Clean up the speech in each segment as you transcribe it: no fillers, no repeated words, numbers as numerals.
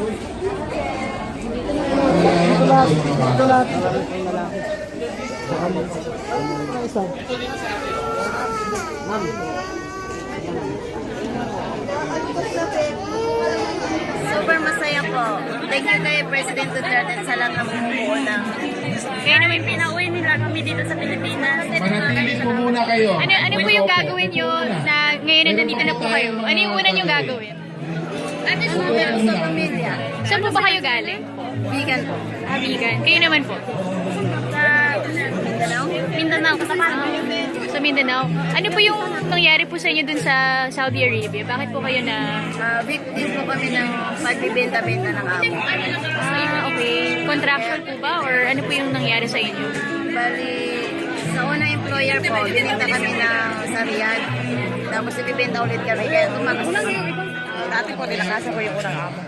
Super masaya po. Thank you kay President Duterte sa lahat ng bumubuo ng... Kaya naman pinauwi nila kami dito sa Pilipinas. Manatili po muna kayo. Ano po yung gagawin nyo na ngayon na nandito na po kayo? Ano yung una nyo gagawin? Ano po meron sa pamilya? Saan po ba kayo galing? Vegan po. Ah, vegan. Kayo naman po? Sa Mindanao? Mindanao. Sa Mindanao. Ano po yung nangyari po sa inyo dun sa Saudi Arabia? Bakit po kayo na... Victim po kami ng pagbibenta-benta ng amo. Ah, okay. Contraction po ba? Or ano po yung nangyari sa inyo? Bali, sa unang employer po, binenta kami sa Riyadh. Tapos ibibenta ulit kami. Kaya tumakas kami. Dati po, dinakasan ko yung unang amo.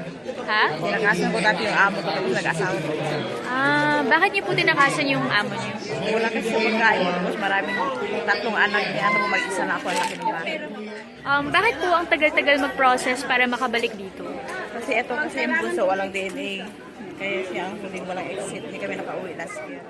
Ha? Dinakasan ko dati yung amo ko tapos nag-asawa ko. Ah, bakit niyo po tinakasan yung amo niyo? Wala kasi sa pagkain. Tapos maraming tatlong anak niya. Ano mo mag-isa na ako ang laki ng bahay. Bakit po ang tagal-tagal mag-process para makabalik dito? Kasi ito kasi yung bunso, walang DNA. Kaya siya ang huling walang exit. Hindi kami nakauwi last year.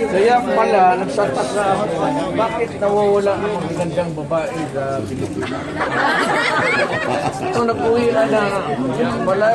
Kaya pala, nagtataka ako, bakit nawawala ang mga magandang babae sa Pilipinas? Ito nag-uwi na, wala